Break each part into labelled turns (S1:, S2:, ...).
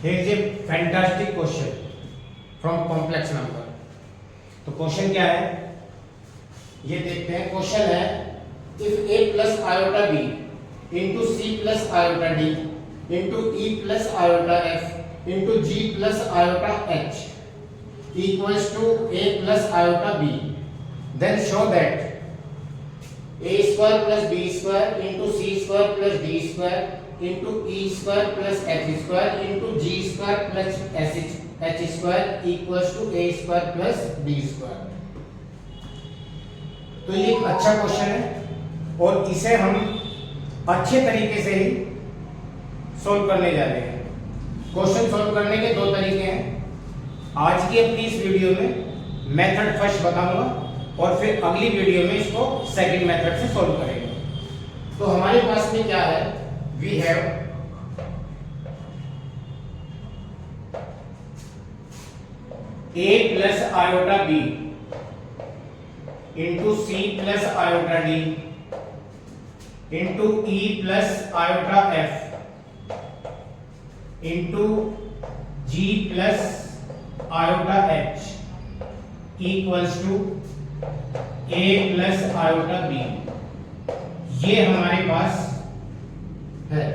S1: Here is a fantastic question from complex number. तो question क्या है ये देखते हैं। क्वेश्चन है if a plus iota b into c plus iota d into e plus iota f into g plus iota h equals to a plus iota b, then show that a square plus b square into c square plus d square into e square plus h square into g square plus h square equals to a square plus b square। तो ये एक अच्छा question है और इसे हम अच्छे तरीके से ही सॉल्व करने जा रहे हैं। क्वेश्चन सॉल्व करने के दो तरीके हैं। आज की अपनी इस वीडियो में मेथड फर्स्ट बताऊंगा और फिर अगली वीडियो में इसको सेकंड मेथड से सॉल्व करेंगे। तो हमारे पास में क्या है, we have a plus iota b into c plus iota d into e plus iota f into g plus iota h equals to a plus iota b। ये हमारे पास है,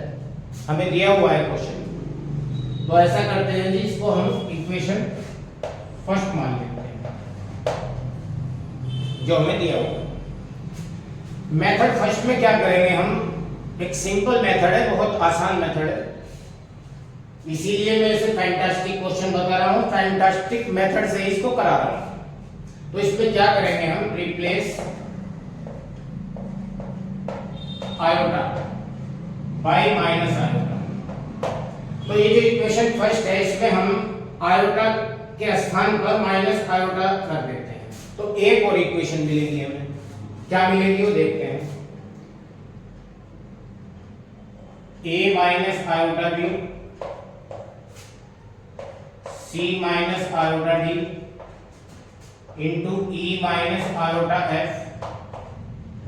S1: हमें दिया हुआ है क्वेश्चन। तो ऐसा करते हैं जी, इसको हम इक्वेशन फर्स्ट मान लेते हैं जो हमें दिया हुआ है। मेथड फर्स्ट में क्या करेंगे हम, एक सिंपल मेथड है, बहुत आसान मेथड है, इसीलिए मैं इसे फैंटास्टिक क्वेश्चन बता रहा हूं, फैंटास्टिक मेथड से इसको करा रहा हूं। तो इसमें क्या करेंगे हम, replace iota bye minus iota. तो ये जो इक्वेशन फर्स्ट है इसमें हम आयोटा के स्थान पर माइनस आयोटा कर देते हैं। तो एक और इक्वेशन मिलेगी हमें, क्या मिलेगी वो देखते हैं। a minus iota b c minus iota d into e minus iota f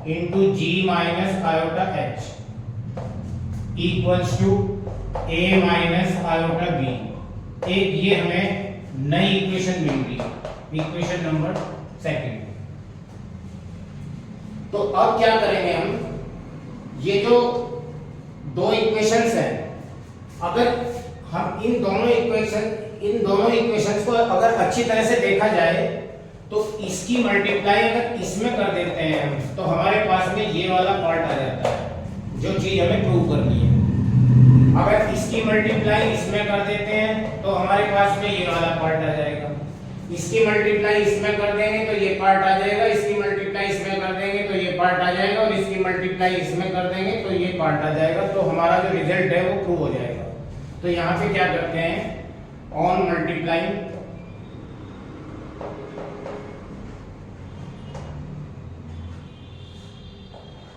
S1: into g minus iota h equals to a minus iota b। एक ये हमें नई इक्वेशन मिल गई, इक्वेशन नंबर सेकंड। तो अब क्या करेंगे हम, ये जो दो इक्वेशंस हैं, अगर हम इन दोनों इक्वेशंस को अगर अच्छी तरह से देखा जाए तो इसकी मल्टीप्लाई अगर इसमें कर देते हैं हम, तो हमारे पास में ये वाला पार्ट आ जाता है जो चीज हमें प्रूव करनी है। अगर इसकी मल्टीप्लाई इसमें कर देते हैं तो हमारे पास में ये वाला पार्ट आ जाएगा। इसकी मल्टीप्लाई इसमें कर देंगे तो ये पार्ट आ जाएगा, इसकी मल्टीप्लाई इसमें कर देंगे तो ये पार्ट आ जाएगा, और इसकी मल्टीप्लाई इसमें कर देंगे तो ये पार्ट आ जाएगा। तो हमारा जो रिजल्ट है वो प्रूव हो जाएगा। तो यहाँ पे क्या करते हैं, on multiplying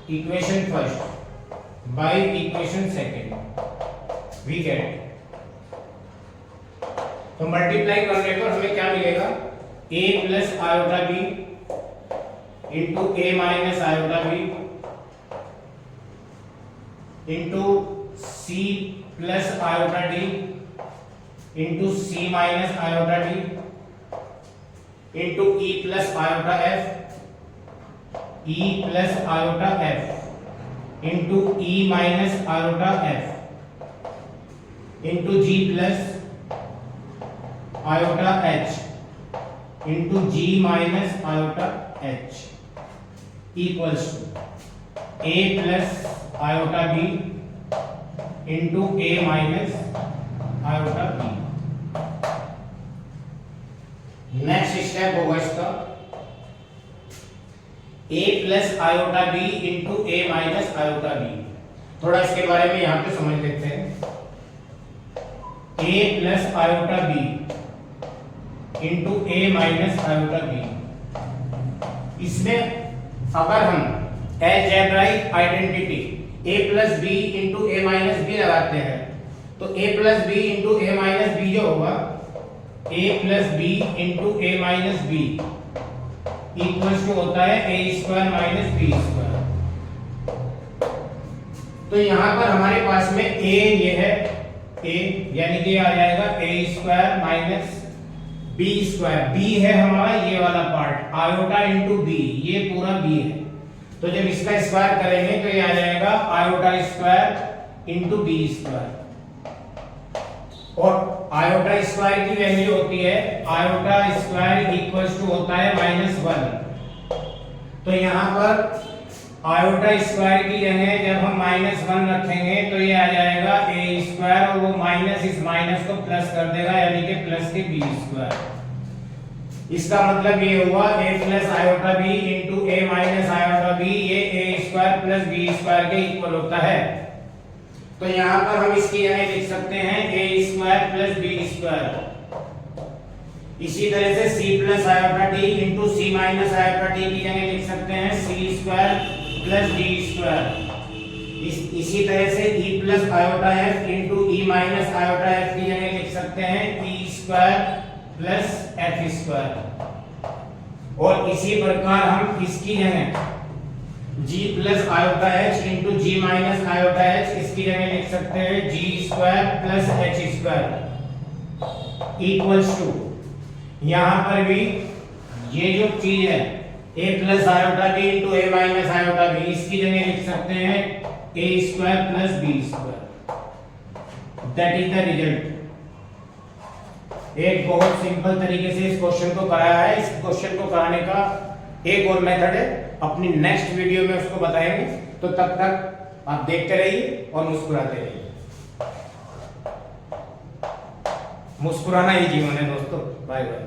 S1: equation first by equation second we get. तो मल्टीप्लाई करने पर हमें क्या मिलेगा, a plus iota b into a minus iota b into c plus iota d into c minus iota d into e plus iota f e plus iota f into e minus iota f into g plus iota h into g minus iota h equals to a plus iota b into a minus iota b। Next step होगा इसका, a plus iota b into a minus iota b। थोड़ा इसके बारे में यहां पे समझ लेते हैं। a plus iota b into a minus iota b, इसमें अगर हम algebraic identity a plus b into a minus b लगाते हैं तो a plus b into a minus b जो होगा a plus b into a minus b equals to होता है a square minus b square. तो यहां पर हमारे पास में a ये है ए, यानी कि आ जाएगा A square minus B square. B है हमारा ये वाला पार्ट, आयोटा इंटू बी, ये पूरा बी है। तो जब इसका स्क्वायर करेंगे तो ये आ जाएगा iota square into B square. और आयोटा स्क्वायर की वैल्यू होती है, आयोटा स्क्वायर इक्वल्स टू होता है -1। तो यहां पर आयोटा स्क्वायर की जगह जब हम -1 रखेंगे तो ये आ जाएगा ए स्क्वायर, और वो माइनस इस माइनस को प्लस कर देगा, यानी कि प्लस के बी स्क्वायर। इसका मतलब ये हुआ ए प्लस आयोटा बी इंटू ए माइनस आयोटा बी, ये ए स्क्वायर प्लस बी स्क्वायर के इक्वल होता है। तो यहां पर हम इसकी जगह लिख सकते हैं A square plus B square. इसी तरह से c plus iota T into C minus iota T की जगह लिख सकते हैं C square plus D square. इसी तरह से e plus iota F into E minus iota F की जगह लिख सकते हैं E square plus F square. और इसी प्रकार हम इसकी जगह g plus iota h into G minus iota h, इसकी जगह लिख सकते हैं g square plus h square equals to, यहां पर भी ये जो चीज है a plus iota b into a minus iota b, इसकी जगह लिख सकते हैं a square plus b square. That is the result. एक बहुत सिंपल तरीके से इस क्वेश्चन को कराया है। इस क्वेश्चन को कराने का एक और मेथड है, अपनी नेक्स्ट वीडियो में उसको बताएंगे। तो तब तक आप देखते रहिए और मुस्कुराते रहिए। मुस्कुराना ही जीवन है दोस्तों। Bye bye.